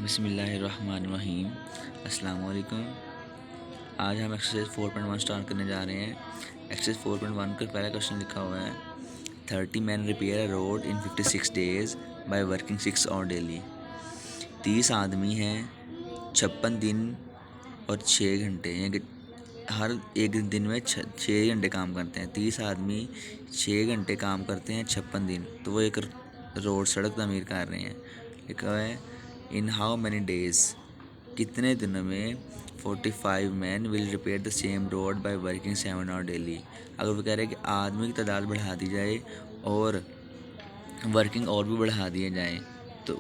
बिस्मिल्लाहिर्रहमानिर्रहीम। अस्सलाम वालेकुम। आज हम एक्सरसाइज 4.1 स्टार्ट करने जा रहे हैं। एक्सरसाइज 4.1 का पहला क्वेश्चन लिखा हुआ है 30 man repair a road in 56 days by working 6 hour daily. 30 आदमी हैं 56 दिन और 6 घंटे, यानी कि हर एक दिन में 6 घंटे काम करते हैं। 30 आदमी 6 घंटे काम करते हैं 56 दिन, तो वो एक रोड सड़क तमीर कर रहे हैं। लिखा हुआ है इन हाउ मैनी डेज, कितने दिनों में 45 man will repair the same road by working 7 hour daily. अगर वो कह रहे हैं कि आदमी की तादाद बढ़ा दी जाए और वर्किंग और भी बढ़ा दिए जाए तो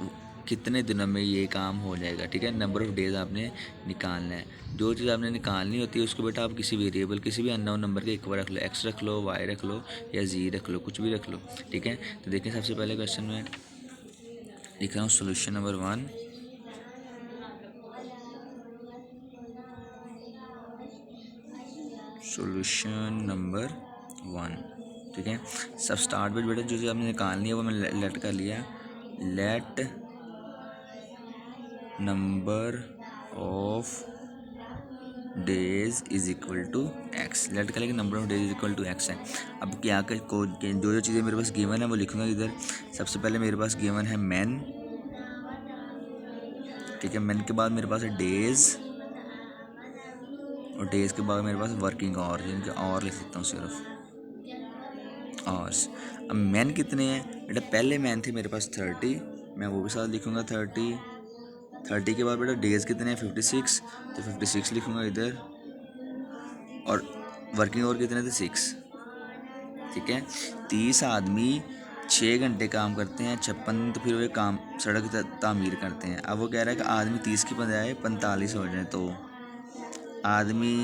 कितने दिनों में ये काम हो जाएगा। ठीक है, नंबर ऑफ़ डेज़ आपने निकालना है। जो चीज़ आपने निकालनी होती है उसको बेटा आप किसी वेरिएबल, किसी भी अननोन नंबर के एक बार रख लो, एक्स रख लो, वाई रख लो या जी रख लो, कुछ भी रख लो। ठीक है, तो देखिए सबसे पहले क्वेश्चन में लिख रहा हूँ सोल्यूशन नंबर 1। सोल्यूशन नंबर 1, ठीक है। सब स्टार्ट में बेटा जो आपने निकालनी है वो मैंने लेट कर लिया। Let number of days is equal to x. Let कर लेंगे number of days is equal to x है। अब क्या कर जो चीज़ें मेरे पास गिवन है वो लिखूंगा इधर। सबसे पहले मेरे पास गिवन है मैन, ठीक है। मैन के बाद मेरे पास है डेज और डेज के बाद मेरे पास वर्किंग आवर, जिनके और लिख सकता हूँ सिर्फ आवर्स। अब मैन कितने हैं बेटा, पहले मैन थे मेरे पास 30, मैं वो भी साथ लिखूँगा 30 के बाद बेटा डेज कितने हैं 56, तो 56 लिखूँगा इधर, और वर्किंग आवर कितने थे 6। ठीक है, 30 आदमी 6 घंटे काम करते हैं 56, तो फिर वे काम सड़क तामीर करते हैं। अब वो कह रहा है कि आदमी 30 की बजाय 45 हो जाए तो आदमी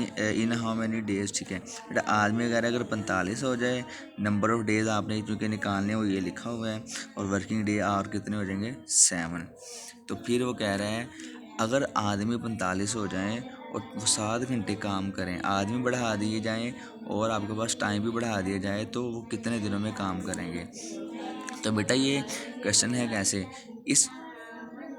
इन हाउ मैनी डेज। ठीक है बेटा, आदमी अगर 45 हो जाए, नंबर ऑफ़ डेज़ आपने चूँकि निकालने वो ये लिखा हुआ है, और वर्किंग डे और कितने हो जाएंगे 7। तो फिर वो कह रहा है अगर आदमी 45 हो जाएं और वो 7 घंटे काम करें, आदमी बढ़ा दिए जाएं और आपके पास टाइम भी बढ़ा दिया जाए, तो वो कितने दिनों में काम करेंगे। तो बेटा ये क्वेश्चन है कैसे, इस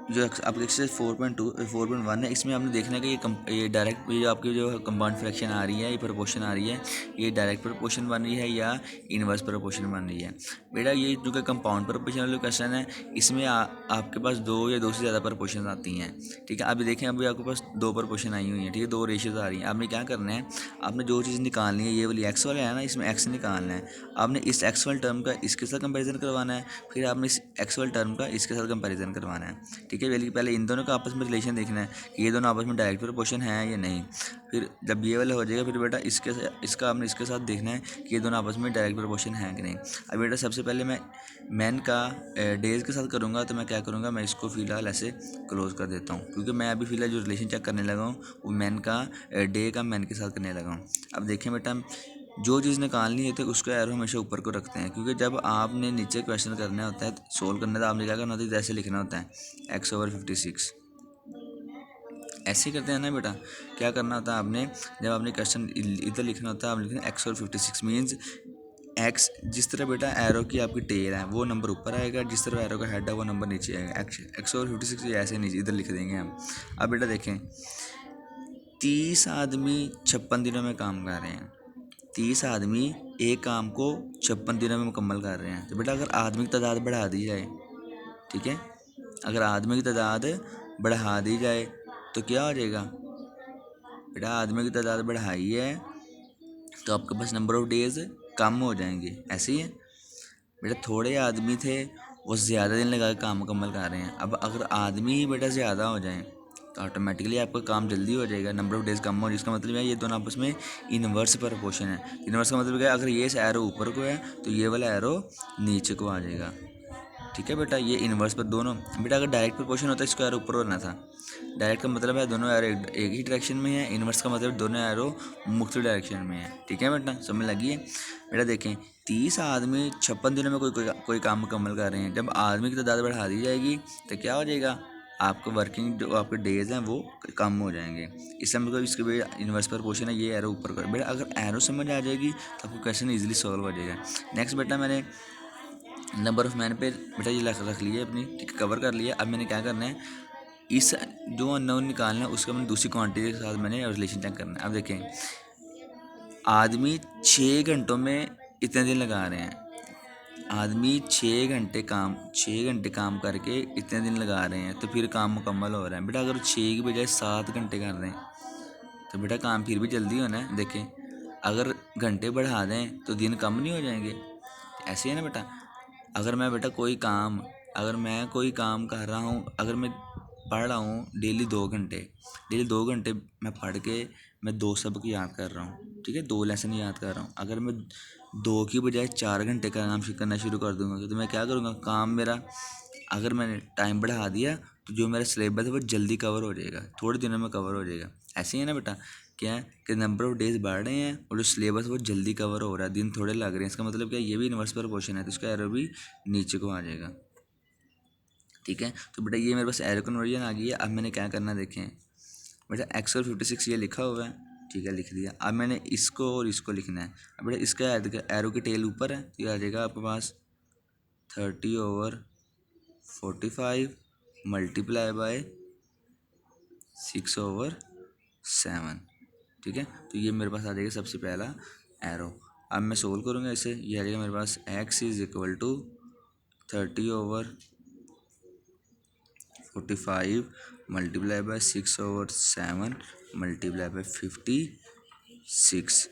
जो आपकी एक्सरसाइज 4.1 है इसमें आपने देखना है कि ये डायरेक्ट, ये आपकी जो कंपाउंड फ्रैक्शन आ रही है, ये प्रोपोर्शन आ रही है, ये डायरेक्ट प्रोपोर्शन बन रही है या इन्वर्स प्रोपोर्शन बन रही है। बेटा ये जो कि कंपाउंड प्रोपोर्शन वाला क्वेश्चन है इसमें आपके पास 2 या 2 से ज़्यादा प्रोपोर्शन आती हैं। ठीक है, अभी देखें अभी आपके पास 2 प्रोपोर्शन आई हुई हैं। ठीक है, 2 रेशियोज आ रही हैं। आपने क्या करना है, आपने जो चीज़ निकालनी है, ये वाली एक्स वाला है ना, इसमें एक्स निकालना है। आपने इस एक्स वाले टर्म का इसके साथ कंपेरिजन करवाना है, फिर आपने इस एक्स वाले टर्म का इसके साथ कंपेरिजन करवाना है। ठीक है, पहले इन दोनों का आपस में रिलेशन देखना है कि ये दोनों आपस में डायरेक्ट प्रोपोर्शन है या नहीं। फिर जब ये वाला हो जाएगा फिर बेटा इसका आपने इसके साथ देखना है कि ये दोनों आपस में डायरेक्ट प्रोपोर्शन है कि नहीं। अब बेटा सबसे पहले मैं मैन का डेज के साथ करूँगा, तो मैं क्या करूँगा, मैं इसको फ़िलहाल ऐसे क्लोज कर देता हूँ, क्योंकि मैं अभी फ़िलहाल जो रिलेशन चेक करने लगा हूँ वो मैन का डे का मैन के साथ करने लगा हूँ। अब देखें बेटा, जो चीज़ निकालनी है तो उसको एरो हमेशा ऊपर को रखते हैं, क्योंकि जब आपने नीचे क्वेश्चन करना होता है, सोल्व करना, तो आपने क्या करना होता है, जैसे लिखना होता है x/56, ऐसे करते हैं ना बेटा। क्या करना होता है आपने, जब आपने क्वेश्चन इधर लिखना होता है, आप लिखना x/56 मीन्स एक्स, जिस तरह बेटा एरो की आपकी टेल है वो नंबर ऊपर आएगा, जिस तरह एरो का हेड है वो नंबर नीचे आएगा। x/56 ऐसे नीचे इधर लिख देंगे हम। अब बेटा देखें 30 आदमी 56 दिनों में काम कर रहे हैं, 30 आदमी एक काम को 56 दिनों में मुकम्मल कर रहे हैं। तो बेटा अगर आदमी की तादाद बढ़ा दी जाए, ठीक है, अगर आदमी की तादाद बढ़ा दी जाए तो क्या हो जाएगा बेटा, आदमी की तादाद बढ़ाई है तो आपके पास नंबर ऑफ़ डेज़ कम हो जाएंगे। ऐसे ही है बेटा, थोड़े आदमी थे वो ज़्यादा दिन लगा के काम मुकम्मल कर रहे हैं। अब अगर आदमी ही बेटा ज़्यादा हो जाए तो ऑटोमेटिकली आपका काम जल्दी हो जाएगा, नंबर ऑफ़ डेज़ कम हो, जिसका मतलब है ये दोनों आपस में इन्वर्स प्रोपोर्शन है। इन्वर्स का मतलब क्या है, अगर ये एरो ऊपर को है तो ये वाला एरो नीचे को आ जाएगा। ठीक है बेटा, ये इन्वर्स पर दोनों बेटा, अगर डायरेक्ट प्रोपोर्शन होता है इसको एरो ऊपर होना था। डायरेक्ट का मतलब है दोनों एरो एक ही डायरेक्शन में है, इन्वर्स का मतलब दोनों एरो मुख्तलिफ डायरेक्शन में है। ठीक है बेटा, समझ लगी है। बेटा देखें 30 आदमी 56 दिनों में कोई काम मुकम्मल कर रहे हैं। जब आदमी की तादाद बढ़ा दी जाएगी तो क्या हो जाएगा, आपको वर्किंग जो आपके डेज हैं वो कम हो जाएंगे। इससे मतलब इसके बेटा इन्वर्स प्रोपोर्शन है, ये एरो ऊपर कर। बेटा अगर एरो समझ आ जाएगी तो आपको क्वेश्चन ईजिली सॉल्व हो जाएगा। नेक्स्ट बेटा, मैंने नंबर ऑफ़ मैन पे बेटा ये रख लिए अपनी, ठीक, कवर कर लिया। अब मैंने क्या करना है, इस जो अननोन निकालना है उसका मैंने दूसरी क्वांटिटी के साथ मैंने रिलेशन चेक करना है। अब देखें, आदमी 6 घंटों में इतने दिन लगा रहे हैं, आदमी 6 घंटे काम करके इतने दिन लगा रहे हैं, तो फिर काम मुकम्मल हो रहा है। बेटा अगर 6 की बजाय 7 घंटे कर रहे हैं तो बेटा काम फिर भी जल्दी होना है। देखें, अगर घंटे बढ़ा दें तो दिन कम नहीं हो जाएंगे? ऐसे है ना बेटा। अगर मैं बेटा कोई काम अगर मैं कोई काम कर रहा हूँ, अगर मैं पढ़ रहा हूँ डेली 2 घंटे मैं पढ़ के मैं 2 सबक याद कर रहा हूँ, ठीक है, 2 लेसन याद कर रहा हूँ। अगर मैं 2 की बजाय 4 घंटे का काम करना शुरू कर दूंगा तो मैं क्या करूँगा, काम मेरा अगर मैंने टाइम बढ़ा दिया तो जो मेरा सिलेबस है वो जल्दी कवर हो जाएगा, थोड़े दिनों में कवर हो जाएगा। ऐसे ही है ना बेटा, क्या है कि नंबर ऑफ डेज बढ़ रहे हैं और जो सिलेबस वो जल्दी कवर हो रहा है, दिन थोड़े लग रहे हैं। इसका मतलब क्या, ये भी इन्वर्स प्रोपोर्शन है, तो इसका एरो भी नीचे को आ जाएगा। ठीक है, तो बेटा ये मेरे पास एरो कन्वर्जन आ गई है। अब मैंने क्या करना देखें बेटा, एक्स और 56 ये लिखा हुआ है, ठीक है, लिख दिया। अब मैंने इसको और इसको लिखना है। अब बेटा इसका एरो की टेल ऊपर है तो ये आ जाएगा आपके पास 30/45 मल्टीप्लाई बाय 6/7। ठीक है, तो ये मेरे पास आ जाएगा सबसे पहला एरो। अब मैं सोल्व करूँगा इसे, ये आ जाएगा मेरे पास x is equal to 30/45 multiply by 6/7 multiply by 56।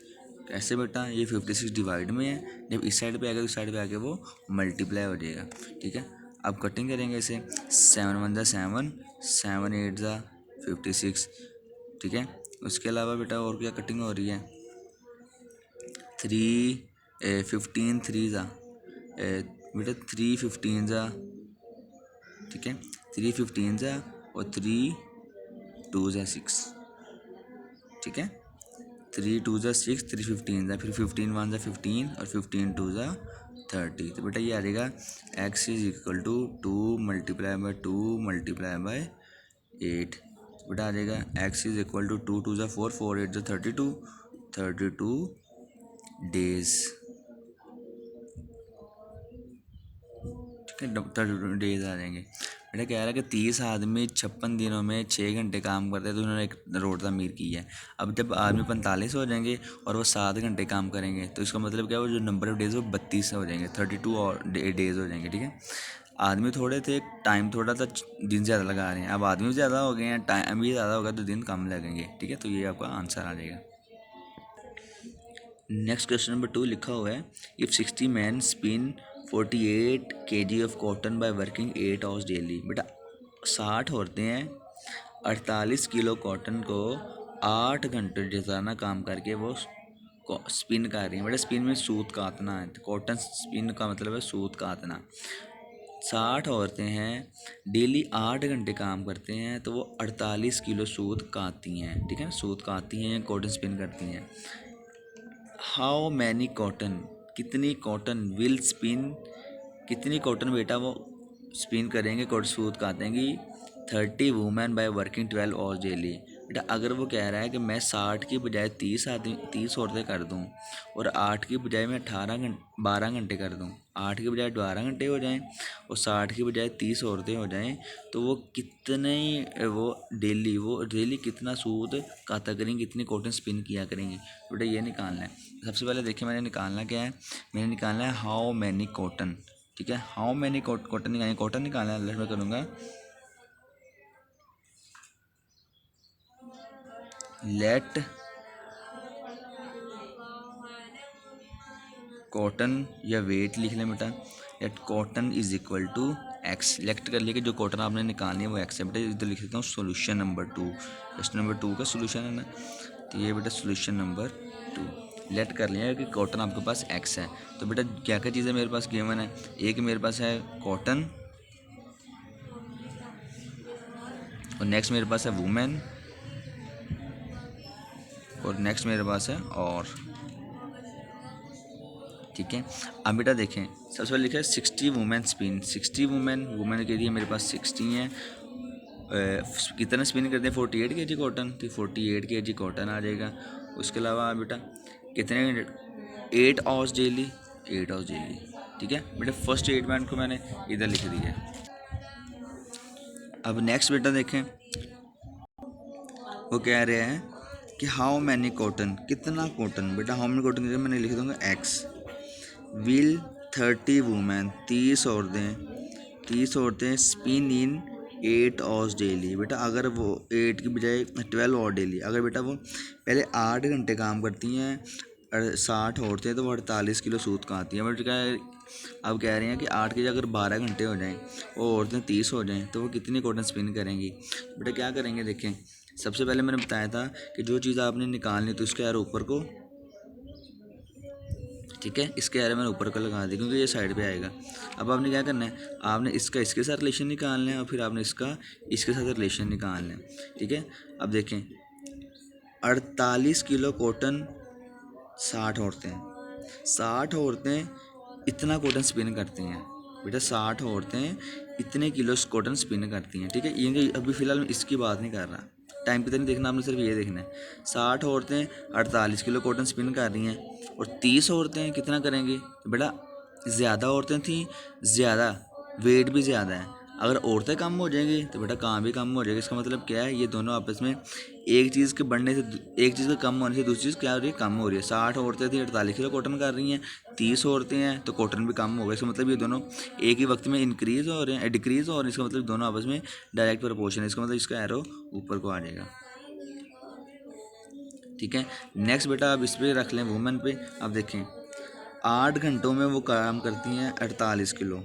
कैसे बेटा, ये 56 डिवाइड में है, जब इस साइड पे आएगा तो इस साइड पे आके वो मल्टीप्लाई हो जाएगा। ठीक है, अब कटिंग करेंगे इसे, 7 × 1 = 7, 7 × 8 = 56। ठीक है, उसके अलावा बेटा और क्या कटिंग हो रही है, 15 3 बेटा 3 15 ठीक है, 3 15 और 3 2 6। ठीक है, 3 2 6, 3 15 फिर 15 1 15 और 15 2 30। तो बेटा ये आ जाएगा x is equal to 2 multiply by 2 multiply by 8। बेटा आ जाएगा x is equal to 2 2 4 4 8 32 32 days. ठीक है, 32 डेज आ जाएंगे। बेटा कह रहा है कि 30 आदमी 56 दिनों में 6 घंटे काम करते हैं तो उन्होंने एक रोड तमीर की है। अब जब आदमी 45 हो जाएंगे और वो 7 घंटे काम करेंगे तो इसका मतलब क्या, वो जो नंबर ऑफ डेज वो 32 हो जाएंगे, 32 और डेज हो जाएंगे। ठीक है, आदमी थोड़े थे, टाइम थोड़ा था, दिन ज़्यादा लगा रहे हैं। अब आदमी भी ज़्यादा हो गए हैं, टाइम भी ज़्यादा होगा तो दिन कम लगेंगे। ठीक है, तो ये आपका आंसर आ जाएगा। नेक्स्ट क्वेश्चन नंबर 2 लिखा हुआ है, if 60 man spin 48 kg of cotton by working 8 hours daily. बेटा 60 औरतें हैं 48 किलो कॉटन को 8 घंटे रोजाना काम करके वो स्पिन कर रही हैं। बेटा स्पिन में सूत काटना है, कॉटन स्पिन का मतलब है सूत काटना। 60 औरतें हैं, डेली 8 घंटे काम करते हैं तो वो 48 किलो सूत काटती हैं। ठीक है, सूत काटती हैं या कॉटन स्पिन करती हैं। हाउ मैनी कॉटन, कितनी कॉटन विल स्पिन, कितनी कॉटन बेटा वो स्पिन करेंगे, कॉटन सूत काटेंगी 30 women by working 12 hours daily. बेटा अगर वो कह रहा है कि मैं 60 की बजाय 30 औरतें कर दूं और 8 की बजाय मैं 12 घंटे कर दूं, 8 की बजाय 12 घंटे हो जाएं और 60 की बजाय 30 औरतें हो जाएं, तो वो कितने वो डेली कितना सूत काता करेंगी, कितनी कॉटन स्पिन किया करेंगी। बेटा ये निकालना है। सबसे पहले देखिए मैंने निकालना क्या है, मैंने निकालना है हाउ मैनी कॉटन। ठीक है, हाउ मैनी कॉटन निकालना, कॉटन निकालना है। मैं करूँगा लेट कॉटन या वेट लिख लें बेटा, let cotton is equal to x. Select कर लिया कि जो कॉटन आपने निकालनी है वो एक्स है। बेटा इधर लिख देता हूँ सोल्यूशन नंबर 2, क्वेश्चन नंबर 2 का सोल्यूशन है ना, तो ये बेटा सोल्यूशन नंबर 2 लेट कर लिया कि कॉटन आपके पास एक्स है। तो बेटा क्या क्या चीज़ें मेरे पास गिवन है, एक मेरे पास है कॉटन और नेक्स्ट मेरे पास है वुमेन और नेक्स्ट मेरे पास है और। ठीक है, अब बेटा देखें सबसे पहले लिखा है 60 वुमेन स्पिन, 60 वुमेन के लिए मेरे पास 60 हैं। कितना स्पिन करते हैं 48 kg कॉटन, तो 48 kg कॉटन आ जाएगा। उसके अलावा बेटा कितने 8 आवर्स डेली, 8 आवर्स डेली। ठीक है बेटा, फर्स्ट स्टेटमेंट को मैंने इधर लिख दिया है। अब नेक्स्ट बेटा देखें, वो कह रहे हैं कि हाउ मैनी कॉटन, कितना कॉटन। बेटा हाउ मैनी कॉटन मैंने लिख दूंगा एक्स। विल 30 वुमेन, 30 औरतें स्पिन इन 8 आवर्स डेली। बेटा अगर वो 8 की बजाय 12 आवर डेली, अगर बेटा वो पहले 8 घंटे काम करती हैं 60 औरतें, तो वो 48 किलो सूत कहाती हैं। बट क्या अब कह रहे हैं कि 8 के अगर 12 घंटे हो जाएं और औरतें 30 हो जाएं, तो वो कितनी कॉटन स्पिन करेंगी। बेटा क्या करेंगे, देखें सबसे पहले मैंने बताया था कि जो चीज़ आपने निकालनी तो उसके यार ऊपर को, ठीक है, इसके यार मैंने ऊपर को लगा दी क्योंकि ये साइड पे आएगा। अब आपने क्या करना है, आपने इसका इसके साथ रिलेशन निकालना है और फिर आपने इसका इसके साथ रिलेशन निकालना है, ठीक है। अब देखें 48 किलो कॉटन 60 औरतें इतना कॉटन स्पिन करती हैं। बेटा 60 औरतें इतने किलो कॉटन स्पिन करती हैं, ठीक है। ये अभी फ़िलहाल मैं इसकी बात नहीं कर रहा, टाइम कितना नहीं देखना, आपने सिर्फ ये देखना है। 60 औरतें 48 किलो कॉटन स्पिन कर रही हैं और 30 औरतें कितना करेंगी। बेटा ज़्यादा औरतें थी, ज़्यादा वेट भी ज़्यादा है। अगर औरतें कम हो जाएंगी तो बेटा काम भी कम हो जाएगा। इसका मतलब क्या है, ये दोनों आपस में एक चीज़ के बढ़ने से, एक चीज़ के कम होने से दूसरी चीज़ क्या हो रही है, कम हो रही है। 60 औरतें थी 48 किलो कॉटन कर रही हैं, 30 औरतें हैं तो कॉटन भी कम हो गया। इसका मतलब ये दोनों एक ही वक्त में इंक्रीज़ हो रहे हैं, डिक्रीज़ हो रहे हैं। इसका मतलब दोनों आपस में डायरेक्ट प्रोपोर्शन है। इसका मतलब इसका एरो ऊपर को आ जाएगा, ठीक है। नेक्स्ट बेटा अब इस पर रख लें वुमेन पे। अब देखें 8 घंटों में वो काम करती हैं 48 किलो।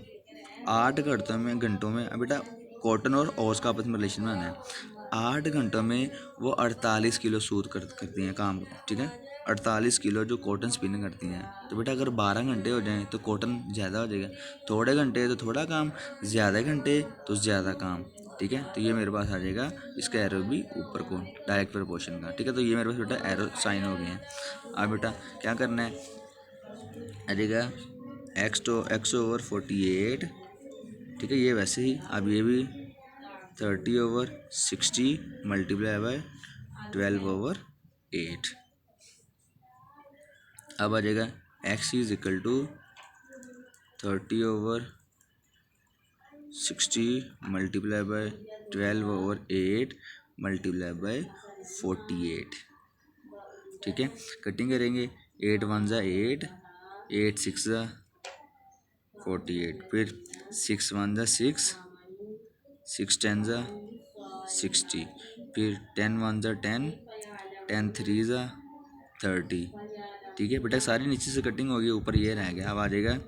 8 घंटों में अब बेटा कॉटन और ओस का आपस में रिलेशन बनाना है। 8 घंटों में वो 48 किलो सूत करती हैं काम, ठीक है। 48 किलो जो कॉटन स्पिन करती हैं। तो बेटा अगर 12 घंटे हो जाएं तो कॉटन ज़्यादा हो जाएगा, थोड़े घंटे तो थोड़ा काम, ज़्यादा घंटे तो ज़्यादा काम, ठीक है। तो ये मेरे पास आ जाएगा, इसका एरो भी ऊपर को डायरेक्ट प्रोपोर्शन का, ठीक है। तो ये मेरे पास बेटा एरो साइन हो गए हैं। अब बेटा क्या करना है, आ जाएगा x/48, ठीक है। ये वैसे ही, अब ये भी 30/60 मल्टीप्लाई बाय 12/8। अब आ जाएगा x is equal to 30/60 multiply by 12/8 multiply by 48, ठीक है। कटिंग करेंगे 8 1 ज़ा 8, 8 6 ज़ा 48, फिर 6 1 ज़ा 6, 6 10 ज़ा 60, फिर 10 1 ज़ा 10, 10 3 ज़ा 30, ठीक है। बेटा सारी नीचे से कटिंग होगी, ऊपर ये रह गया। अब आ जाएगा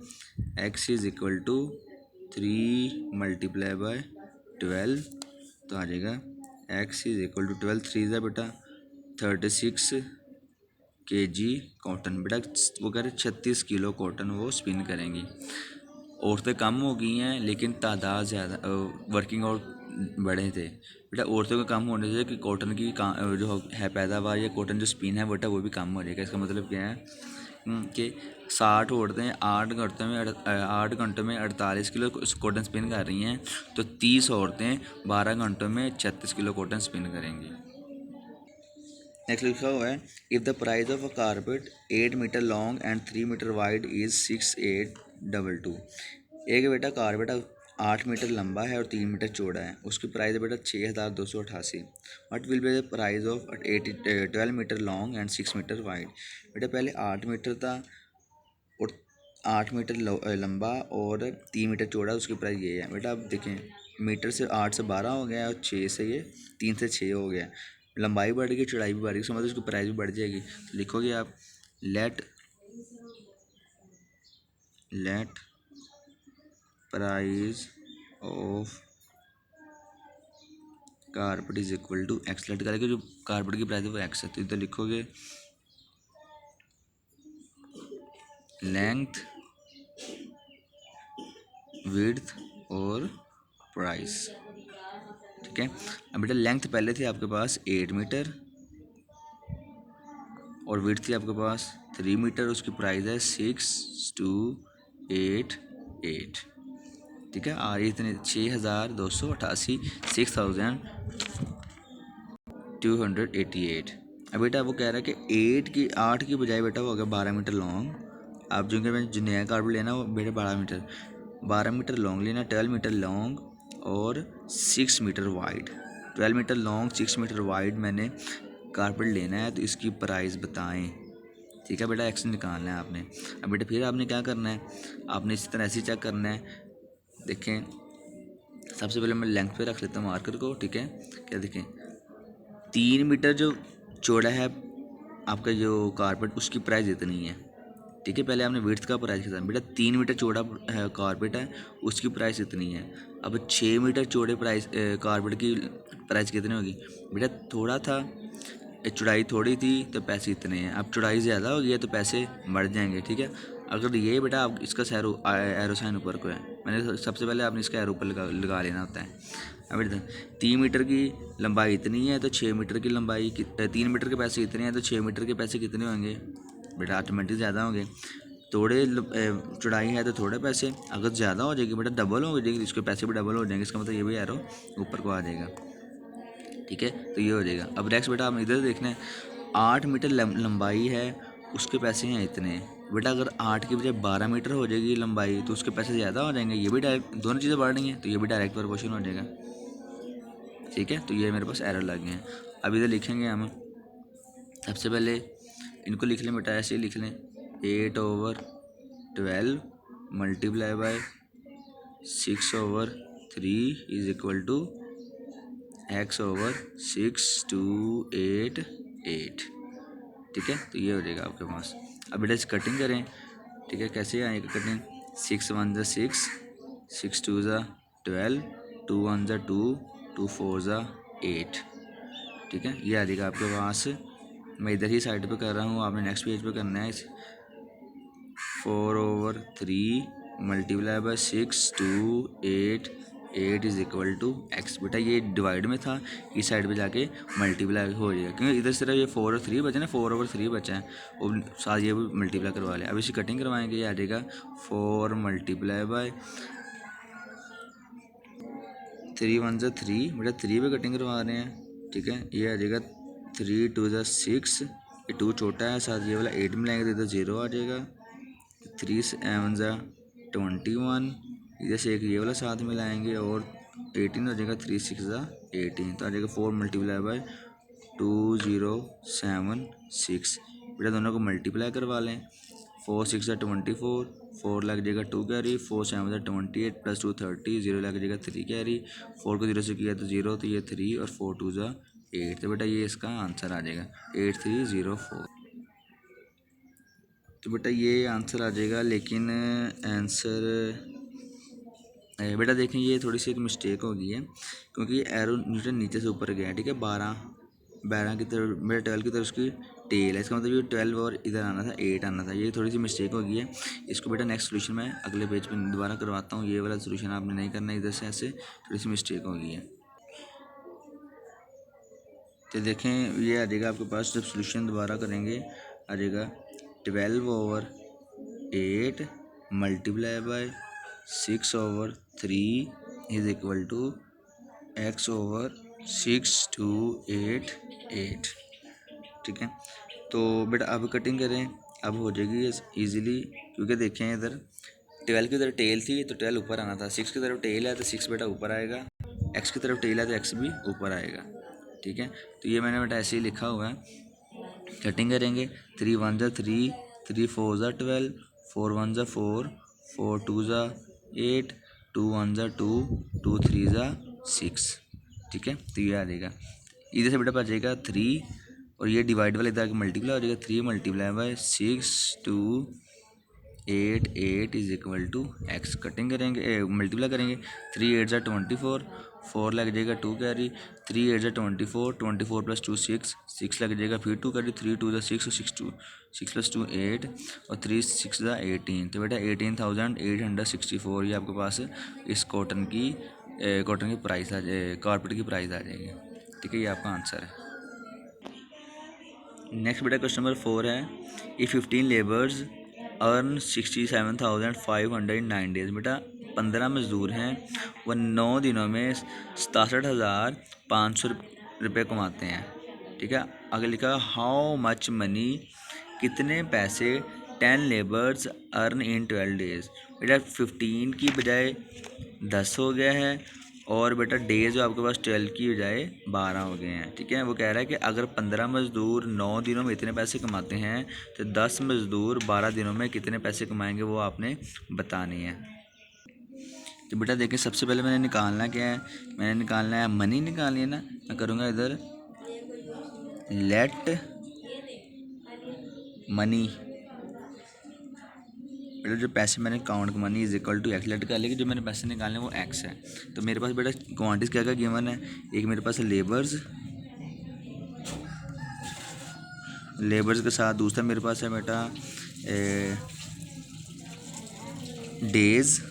x is equal to 3 multiply by 12, तो आ जाएगा x इज इक्वल टू 12, 3 ज़ा बेटा 36 kg कॉटन। बेटा वो कह रहे 36 किलो कॉटन वो स्पिन करेंगी। औरतें कम हो गई हैं लेकिन तादाद ज़्यादा, वर्किंग आवर बड़े थे। बेटा औरतों के कम होने से कि कॉटन की जो है पैदावार या कॉटन जो स्पिन है बेटा वो भी कम हो जाएगा। इसका मतलब क्या है कि 60 औरतें 8 घंटों में 48 किलो कॉटन स्पिन कर रही हैं, तो 30 औरतें 12 घंटों में 36 किलो कॉटन स्पिन करेंगी। नेक्स्ट लिखा हुआ है, if the price of a carpet 8 metre long and 3 metre wide is 6822। एक बेटा कारपेट 8 मीटर लंबा है और 3 मीटर चौड़ा है, उसकी प्राइस है बेटा 6288। What will be the price of 12 metre long and 6 metre wide. बेटा पहले 8 मीटर था और 8 मीटर लंबा और 3 मीटर चौड़ा, उसकी प्राइस ये है। बेटा अब देखें मीटर से 8 से 12 हो गया और 6 से ये 3 से 6 हो गया, लंबाई बढ़ गई चौड़ाई भी बढ़ गई, समझ उसकी प्राइस भी बढ़ जाएगी। तो लिखोगे आप let price of carpet is equal to x. Let करके जो कारपेट की प्राइस है वो एक्स है, तो इधर लिखोगे लेंथ विड्थ और प्राइस, ठीक है। अब बेटा लेंथ पहले थी आपके पास 8 मीटर और विड्थ थी आपके पास 3 मीटर, उसकी प्राइस है 6288, ठीक है। और इतने 6288, 6288। अब बेटा वो कह रहा है कि 8 की बजाय बेटा वो हो गया 12 मीटर लॉन्ग। अब जो कि मैं जो नया कार्बन लेना वो बेटा 12 मीटर लॉन्ग लेना, 12 मीटर लॉन्ग और 6 metre wide, 12 metre long 6 metre wide मैंने कारपेट लेना है, तो इसकी प्राइस बताएं। ठीक है बेटा, एक्स निकालना है आपने। अब बेटा फिर आपने क्या करना है, आपने इसी तरह ऐसे चेक करना है। देखें, सबसे पहले मैं लेंथ पे रख लेता हूँ मार्कर को। ठीक है, क्या देखें, 3 मीटर जो चौड़ा है आपका जो कारपेट, उसकी प्राइस इतनी है। ठीक है, पहले आपने विड्थ का प्राइस बताया बेटा, 3 मीटर चौड़ा कारपेट है, उसकी प्राइस इतनी है। अब 6 मीटर चौड़े प्राइस कारपेट की प्राइस कितनी होगी बेटा, थोड़ा था चौड़ाई थोड़ी थी तो पैसे इतने हैं, अब चौड़ाई ज़्यादा हो गई है तो पैसे बढ़ जाएंगे। ठीक है, अगर ये बेटा आप इसका एरो साइन ऊपर को है, मैंने सबसे पहले आपने इसका एरो ऊपर लगा लेना होता है। अब बेटा 3 मीटर की लंबाई इतनी है तो 6 मीटर की लंबाई 3 मीटर के पैसे इतने हैं तो 6 मीटर के पैसे कितने होंगे बेटा, ऑटोमेटिक ज़्यादा होंगे। थोड़े चौड़ाई है तो थोड़े पैसे, अगर ज़्यादा हो जाएगी बेटा डबल हो जाएगी, इसके पैसे भी डबल हो जाएंगे, इसका मतलब ये भी एरो ऊपर को आ जाएगा। ठीक है, तो ये हो जाएगा। अब नेक्स्ट बेटा आप इधर देखना है, 8 मीटर लंबाई है, उसके पैसे हैं इतने। बेटा अगर 8 की बजाय 12 मीटर हो जाएगी लंबाई तो उसके पैसे ज़्यादा हो जाएंगे, ये भी डायरेक्ट दोनों चीज़ें बढ़ रही हैं तो ये भी डायरेक्ट प्रोपोर्शन हो जाएगा। ठीक है, तो ये मेरे पास एरर लग गए हैं। अब इधर लिखेंगे हम, सबसे पहले इनको लिख लें बेटा, ऐसे ही लिख लें, 8/12 multiply by 6/3 is equal to x/628। ठीक है, तो ये हो जाएगा आपके पास। अब बेटा इस कटिंग करें। ठीक है, कैसे आएगा कटिंग, 6 1 ज़ा 6, 6 2 ज़ा 12, 2 1 ज़ा 2, 2 4 ज़ा 8। ठीक है, ये आ जाएगा आपके पास। मैं इधर ही साइड पे कर रहा हूँ, आपने नेक्स्ट पेज पे करना है। 4/3 multiply by 6 2 8 8 is equal to x. बेटा ये डिवाइड में था, इस साइड पे जाके मल्टीप्लाई हो जाएगा, क्योंकि इधर सिर्फ ये 4 और 3 बचा ना, 4/3 बचा है, और साथ ये भी मल्टीप्लाई करवा लें। अब इसी कटिंग करवाएंगे, ये आ जाएगा 4 मल्टीप्लाई बाय 3 1 ज़ा 3, बेटा 3 पे कटिंग करवा रहे हैं। ठीक है, ये आ जाएगा 3 2 ज़ा 6, ये 2 छोटा है, साथ ये वाला 8 मिलाएंगे तो इधर 0 आ जाएगा। 3 7 ज़ा 21, इधर से एक ये वाला साथ मिलाएंगे और 18 हो जाएगा। 3 6 ज़ा 18, तो आ जाएगा 4 मल्टीप्लाई बाय 2076। बेटा दोनों को मल्टीप्लाई करवा लें। 4 6 ज़ा 24, 4 लग जाएगा 2 कैरी, 4 7 ज़ा 28 प्लस 2 30, 0 लग जाएगा 3 कैरी, 4 को 0 से किया तो 0, तो ये 3 और 4 2 ज़ा 8, तो बेटा ये इसका आंसर आ जाएगा 8304। तो बेटा ये आंसर आ जाएगा, लेकिन आंसर बेटा देखें ये थोड़ी सी एक मिस्टेक हो गई है, क्योंकि एरो न्यूटन नीचे से ऊपर गया है। ठीक है, 12 की तरफ, मेरा 12 की तरफ उसकी टेल है, इसका मतलब ये 12 और इधर आना था 8 आना था, ये थोड़ी सी मिस्टेक हो गई है। इसको बेटा नेक्स्ट सोल्यूशन मैं अगले पेज पे दोबारा करवाता हूँ, ये वाला सोल्यूशन आपने नहीं करना, इधर से ऐसे थोड़ी सी मिस्टेक हो गई है। तो देखें ये आ जाएगा आपके पास, जब सोल्यूशन दोबारा करेंगे आ जाएगा 12/8 multiply by 6/3 is equal to x/628। ठीक है, तो बेटा अब कटिंग करें, अब हो जाएगी इजीली, क्योंकि देखें इधर 12 की तरफ टेल थी तो 12 ऊपर आना था, 6 की तरफ टेल है तो 6 बेटा ऊपर आएगा, x की तरफ टेल है तो x भी ऊपर आएगा। ठीक है, तो ये मैंने बेटा ऐसे ही लिखा हुआ है। कटिंग करेंगे, 3 1 ज़ा 3, 3 4 ज़ा 12, 4 1 ज़ा 4, 4 2 ज़ा 8, 2 1 ज़ा 2, 2 3 ज़ा 6। ठीक है, तो ये आ जाएगा, इधर से बेटा बचेगा 3 और ये डिवाइड वाला इधर मल्टीप्लाई हो जाएगा, 3 multiply by 6 2 8 8 is equal to x. Cutting करेंगे, मल्टीप्लाई करेंगे, 3 8 ज़ा 24, 4 लग जाएगा 2 कैरी, 3 8 ज़ा 24, 24 प्लस 2 6, 6 लग जाएगा फिर 2 कैरी, 3 2 ज़ा 6 और 6 प्लस 2 8 और 3 6 ज़ा 18, तो बेटा 18,864 ये आपके पास इस कॉटन की प्राइस कारपेट की प्राइस आ जाएगी। ठीक है, ये आपका आंसर है। नेक्स्ट बेटा क्वेश्चन नंबर 4 है, ये 15 लेबर्स अर्न 67,509 डेज। बेटा 15 मजदूर हैं, वह 9 दिनों में 67,500 रुपये कमाते हैं। ठीक है, आगे लिखा हाउ मच मनी, कितने पैसे 10 लेबर्स अर्न इन 12 डेज। बेटा 15 की बजाय 10 हो गया है और बेटा डेज जो आपके पास 12 की बजाय 12 हो गए हैं। ठीक है, वो कह रहा है कि अगर 15 मज़दूर 9 दिनों में इतने पैसे कमाते हैं तो 10 मज़दूर 12 दिनों में कितने पैसे कमाएंगे, वो आपने बतानी है। तो बेटा देखिए, सबसे पहले मैंने निकालना क्या है, मैंने निकालना है मनी निकालनी है ना। मैं करूँगा इधर लेट मनी, बेटा जो पैसे मैंने count money is equal to x, let कर लेके जो मैंने पैसे निकालने हैं वो एक्स है। तो मेरे पास बेटा क्वांटिटीज क्या क्या गिवन है, एक मेरे पास है लेबर्स के साथ, दूसरा मेरे पास है बेटा डेज,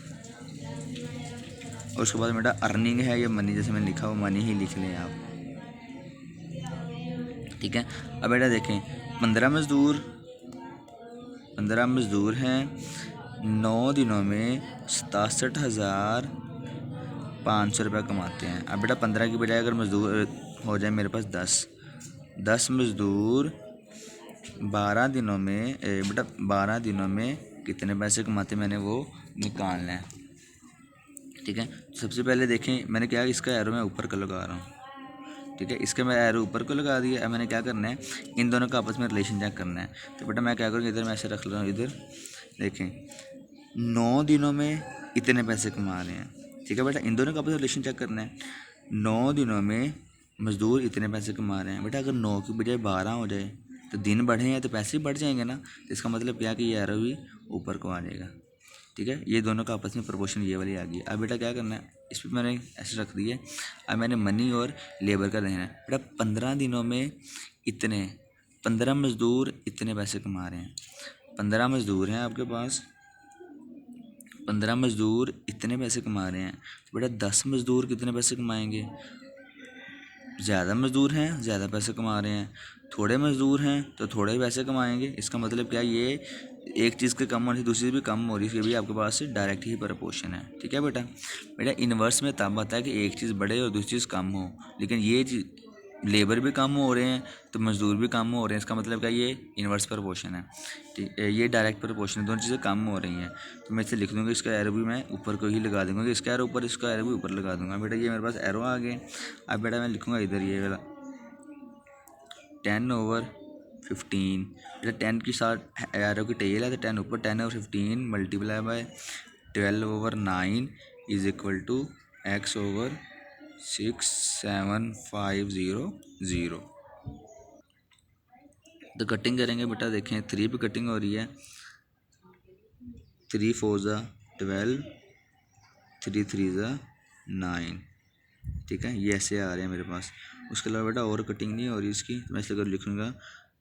और उसके बाद बेटा अर्निंग है, ये मनी जैसे मैंने लिखा वो मनी ही लिख लें आप। ठीक है, अब बेटा देखें 15 मज़दूर हैं, 9 दिनों में 67,500 रुपये कमाते हैं। अब बेटा 15 की बजाय अगर मज़दूर हो जाए मेरे पास 10 मज़दूर 12 दिनों में बेटा 12 दिनों में कितने पैसे कमाते मैंने वो निकालना है। ठीक है, सबसे पहले देखें मैंने क्या, इसका एरो मैं ऊपर का लगा रहा हूँ। ठीक है, इसका मैं एरो ऊपर को लगा दिया। अब मैंने क्या करना है, इन दोनों का आपस में रिलेशन चेक करना है। तो बेटा मैं क्या करूँगा, इधर मैं ऐसे रख रहा हूँ, इधर देखें 9 दिनों में इतने पैसे कमा रहे हैं। ठीक है बेटा, इन दोनों का आपस में रिलेशन चेक करना है। 9 दिनों में मज़दूर इतने पैसे कमा रहे हैं। बेटा अगर 9 की बजाय 12 हो जाए तो दिन बढ़े हैं तो पैसे बढ़ जाएंगे ना। तो इसका मतलब क्या कि ये एरो भी ऊपर को आ जाएगा। ठीक है, ये दोनों का आपस में प्रोपोर्शन ये वाली आ गई। अब बेटा क्या करना है, इस पर मैंने ऐसे रख दिया। अब मैंने मनी और लेबर का देना है। बेटा 15 दिनों में इतने 15 मज़दूर इतने पैसे कमा रहे हैं। 15 मज़दूर हैं आपके पास, 15 मज़दूर इतने पैसे कमा रहे हैं। तो बेटा 10 मज़दूर कितने पैसे कमाएंगे, ज़्यादा मज़दूर हैं ज़्यादा पैसे कमा रहे हैं, थोड़े मज़दूर हैं तो थोड़े ही पैसे कमाएंगे। इसका मतलब क्या, ये एक चीज़ के कम होने से दूसरी भी कम हो रही है, इसके भी आपके पास से डायरेक्ट ही प्रपोर्शन है। ठीक है बेटा, इन्वर्स में तब आता है कि एक चीज़ बढ़े और दूसरी चीज़ कम हो, लेकिन ये लेबर भी कम हो रहे हैं तो मज़दूर भी कम हो रहे हैं। इसका मतलब क्या, ये इन्वर्स प्रपोर्शन है। ठीक है, ये डायरेक्ट प्रपोर्शन है, दोनों चीज़ें कम हो रही हैं। तो मैं इसे लिख दूँगा, इसका एरो भी मैं ऊपर को ही लगा दूँगा, कि इसका एरो ऊपर, इसका एरो भी ऊपर लगा दूँगा। बेटा ये मेरे पास एरो आ गए। अब बेटा मैं लिखूँगा इधर ये वाला 10/15। बेटा 10 के साथ एरो की टेल है तो 10 ऊपर, 10/15 multiply by 12/9 is equal to x/67500। तो कटिंग करेंगे बेटा, देखें 3 पे कटिंग हो रही है, 3 4 12, 3 3 9। ठीक है, ये ऐसे आ रहे हैं मेरे पास। उसके अलावा बेटा और कटिंग नहीं हो रही इसकी, मैं इसलिए लिखूँगा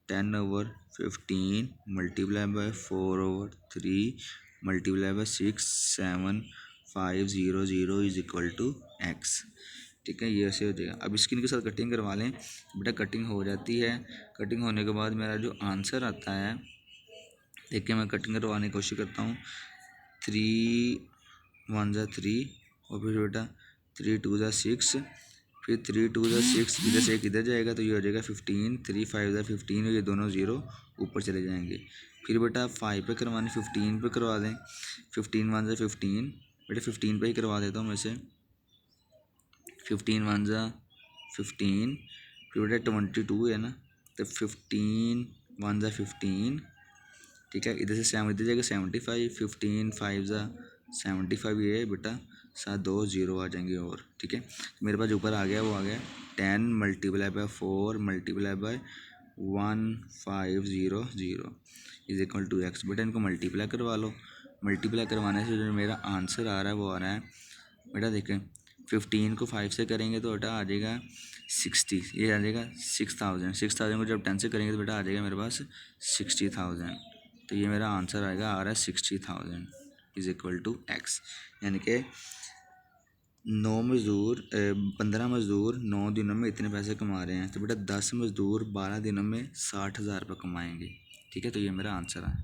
10/15 multiply by 4/3 multiply by 67500 is equal to x। ठीक है, ये ऐसे हो जाएगा। अब इसकी इनके साथ कटिंग करवा लें। बेटा कटिंग हो जाती है, कटिंग होने के बाद मेरा जो आंसर आता है, देखिए मैं कटिंग करवाने की कोशिश करता हूँ। 3 1 3, और फिर बेटा 3 2 6, फिर 3 2 6, इधर से एक इधर जाएगा तो ये हो जाएगा 15, 3 5 15, और ये दोनों ज़ीरो ऊपर चले जाएंगे। फिर बेटा 5 पे करवाने, 15 पे करवा दें। 15 1 15, बेटा 15 पे ही करवा देता हूँ मैं से। 15 1 15, फिर बेटा 22 है ना, तो 15 1 15। ठीक है, इधर से 7 इधर जाएगा 75, 15 5 75, ये बेटा 2 0 आ जाएंगे। और ठीक है, मेरे पास ऊपर आ गया, वो आ गया 10 multiply by 4 multiply by 1500 is equal to x। बेटा इनको मल्टीप्लाई करवा लो। मल्टीप्लाई करवाने से जो मेरा आंसर आ रहा है वो आ रहा है, बेटा देखें 15 को 5 से करेंगे तो बेटा आ जाएगा 60, ये आ जाएगा 6000। 6000 को जब 10 से करेंगे तो बेटा आ जाएगा मेरे पास 60,000। तो ये मेरा आंसर आएगा, आ रहा है 60,000 इज इक्वल टू x। यानी कि 15 मज़दूर 9 दिनों में इतने पैसे कमा रहे हैं, तो बेटा 10 मज़दूर 12 दिनों में 60,000 रुपये कमाएंगे। ठीक है, तो ये मेरा आंसर है।